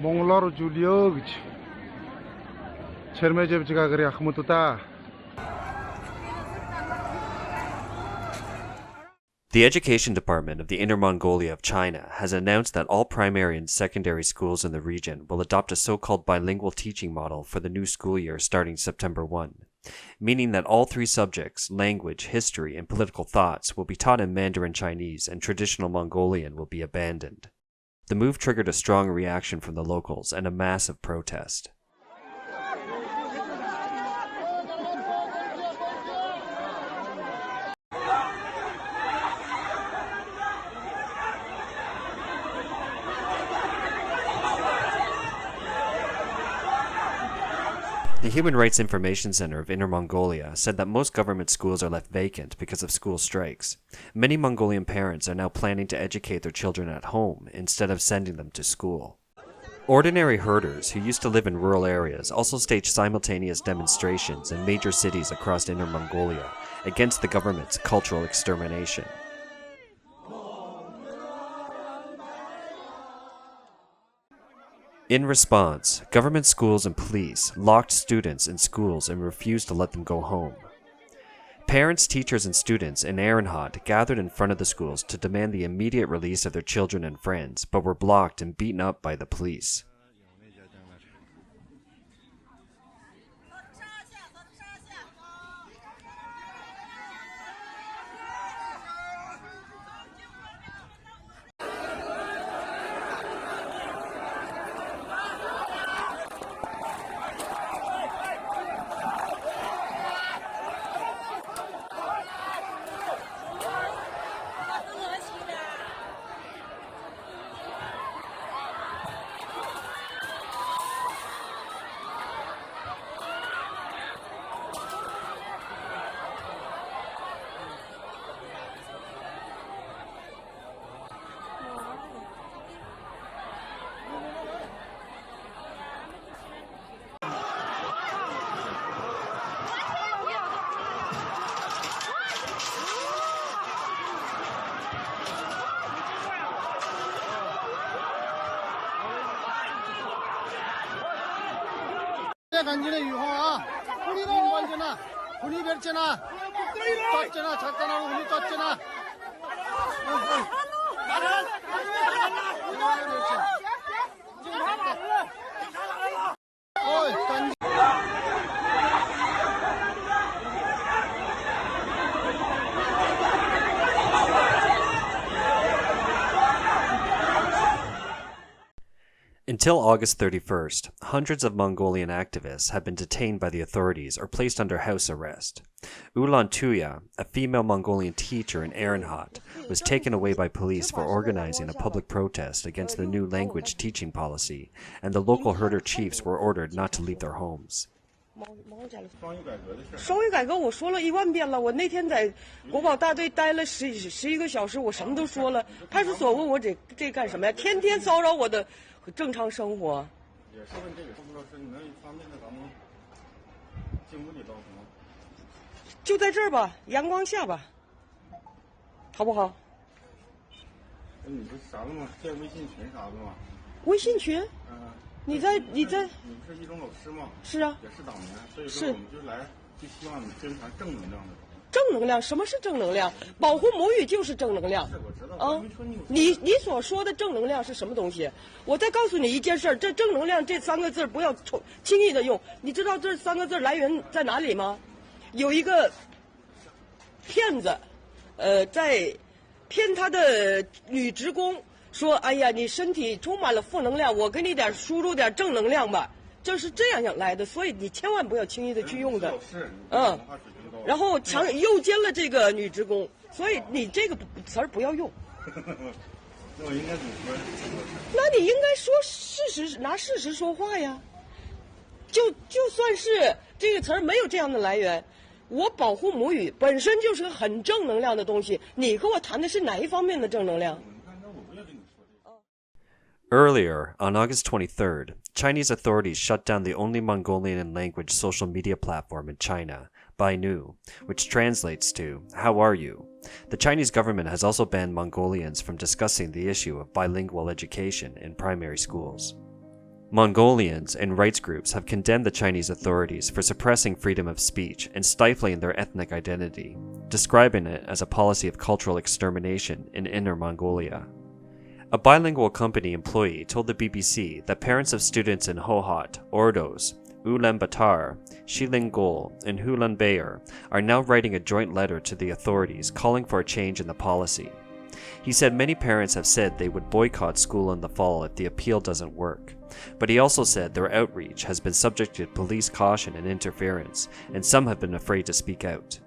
Mongolar Julio Chermejevjigagari Ahmututa. The Education Department of the Inner Mongolia of China has announced that all primary and secondary schools in the region will adopt a so-called bilingual teaching model for the new school year starting September 1, meaning that all three subjects, language, history, and political thoughts, will be taught in Mandarin Chinese and traditional Mongolian will be abandoned. The move triggered a strong reaction from the locals and a massive protest. The Human Rights Information Center of Inner Mongolia said that most government schools are left vacant because of school strikes. Many Mongolian parents are now planning to educate their children at home instead of sending them to school. Ordinary herders who used to live in rural areas also staged simultaneous demonstrations in major cities across Inner Mongolia against the government's cultural extermination. In response, government schools and police locked students in schools and refused to let them go home. Parents, teachers, and students in Ehrenhot gathered in front of the schools to demand the immediate release of their children and friends, but were blocked and beaten up by the police. Until August 31st, hundreds of Mongolian activists have been detained by the authorities or placed under house arrest. Ulan Tuya, a female Mongolian teacher in Ehrenhot, was taken away by police for organizing a public protest against the new language teaching policy, and the local herder chiefs were ordered not to leave their homes. 双语改革我说了10000遍了，我那天在国保大队待了11个小时，我什么都说了。派出所问我这干什么呀？天天骚扰我的正常生活。也是问这个，不知道是你能方便的咱们进屋里头吗？就在这儿吧，阳光下吧，好不好？你不是啥了吗？建微信群啥的吗？微信群？你不是一中老师吗？是啊，也是党员，所以说我们就希望你宣传正能量的。正能量？什么是正能量？保护母语就是正能量。是，我知道。啊，你所说的正能量是什么东西？我再告诉你一件事，这正能量这3个字不要轻易的用。你知道这3个字来源在哪里吗？有一个骗子，在骗他的女职工。说，哎呀，你身体充满了负能量，我给你输入点正能量吧，这是这样来的，所以你千万不要轻易的去用的。然后诱奸了这个女职工，所以你这个词儿不要用。那我应该怎么说？那你应该说事实，拿事实说话呀。就算是这个词儿没有这样的来源，我保护母语本身就是个很正能量的东西，你跟我谈的是哪一方面的正能量？ Earlier, on August 23rd, Chinese authorities shut down the only Mongolian-language social media platform in China, Bainu, which translates to, "How are you?" The Chinese government has also banned Mongolians from discussing the issue of bilingual education in primary schools. Mongolians and rights groups have condemned the Chinese authorities for suppressing freedom of speech and stifling their ethnic identity, describing it as a policy of cultural extermination in Inner Mongolia. A bilingual company employee told the BBC that parents of students in Hohhot, Ordos, Ulaanbaatar, Shilingol, and Ulaanbaatar are now writing a joint letter to the authorities calling for a change in the policy. He said many parents have said they would boycott school in the fall if the appeal doesn't work, but he also said their outreach has been subject to police caution and interference, and some have been afraid to speak out.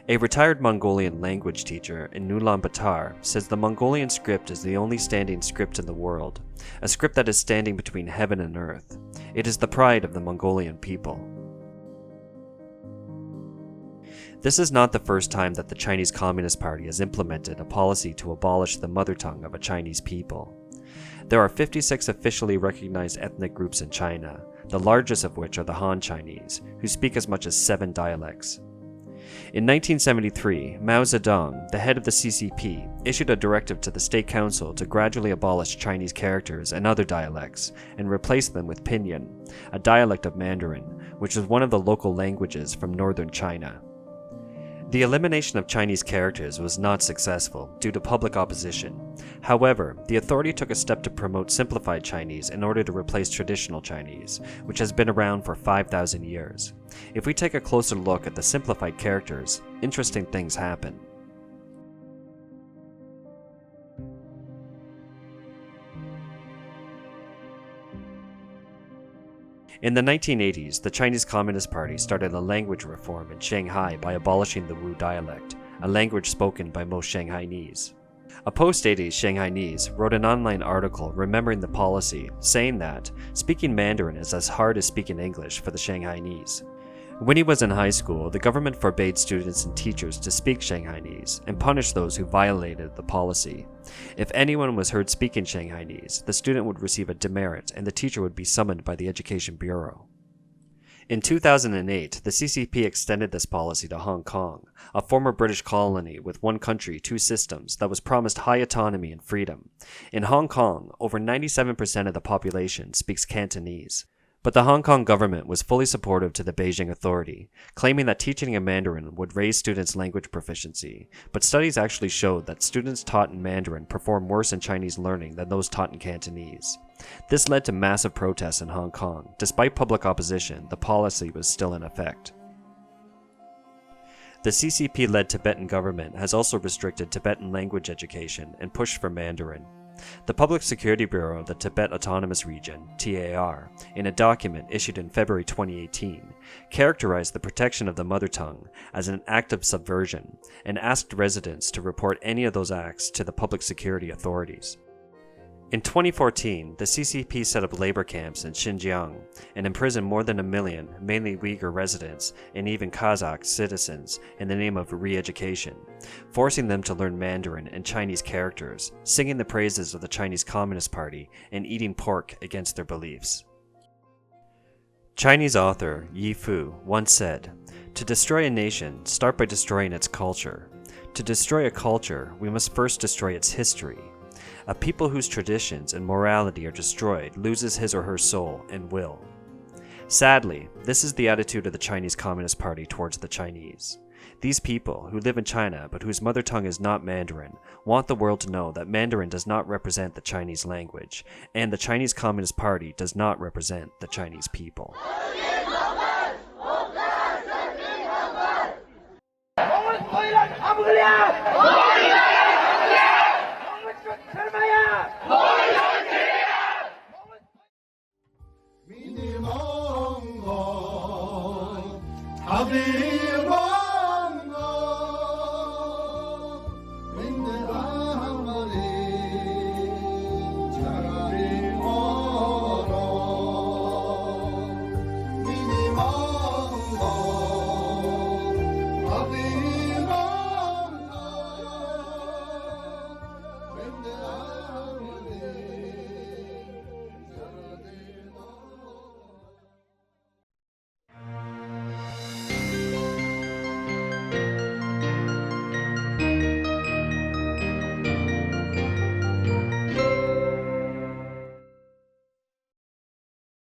A retired Mongolian language teacher in Ulaanbaatar says the Mongolian script is the only standing script in the world, a script that is standing between heaven and earth. It is the pride of the Mongolian people. This is not the first time that the Chinese Communist Party has implemented a policy to abolish the mother tongue of a Chinese people. There are 56 officially recognized ethnic groups in China, the largest of which are the Han Chinese, who speak as much as 7 dialects. In 1973, Mao Zedong, the head of the CCP, issued a directive to the State Council to gradually abolish Chinese characters and other dialects and replace them with Pinyin, a dialect of Mandarin, which is one of the local languages from northern China. The elimination of Chinese characters was not successful due to public opposition. However, the authority took a step to promote simplified Chinese in order to replace traditional Chinese, which has been around for 5,000 years. If we take a closer look at the simplified characters, interesting things happen. In the 1980s, the Chinese Communist Party started a language reform in Shanghai by abolishing the Wu dialect, a language spoken by most Shanghainese. A post-80s Shanghainese wrote an online article remembering the policy, saying that speaking Mandarin is as hard as speaking English for the Shanghainese. When he was in high school, the government forbade students and teachers to speak Shanghainese and punished those who violated the policy. If anyone was heard speaking Shanghainese, the student would receive a demerit and the teacher would be summoned by the Education Bureau. In 2008, the CCP extended this policy to Hong Kong, a former British colony with one country, two systems that was promised high autonomy and freedom. In Hong Kong, over 97% of the population speaks Cantonese. But the Hong Kong government was fully supportive to the Beijing authority, claiming that teaching in Mandarin would raise students' language proficiency. But studies actually showed that students taught in Mandarin perform worse in Chinese learning than those taught in Cantonese. This led to massive protests in Hong Kong. Despite public opposition, the policy was still in effect. The CCP-led Tibetan government has also restricted Tibetan language education and pushed for Mandarin. The Public Security Bureau of the Tibet Autonomous Region, TAR, in a document issued in February 2018, characterized the protection of the mother tongue as an act of subversion and asked residents to report any of those acts to the public security authorities. In 2014, the CCP set up labor camps in Xinjiang and imprisoned more than 1 million, mainly Uyghur residents and even Kazakh citizens in the name of re-education, forcing them to learn Mandarin and Chinese characters, singing the praises of the Chinese Communist Party, and eating pork against their beliefs. Chinese author Yi Fu once said, "To destroy a nation, start by destroying its culture. To destroy a culture, we must first destroy its history. A people whose traditions and morality are destroyed loses his or her soul and will." Sadly, this is the attitude of the Chinese Communist Party towards the Chinese. These people, who live in China but whose mother tongue is not Mandarin, want the world to know that Mandarin does not represent the Chinese language, and the Chinese Communist Party does not represent the Chinese people.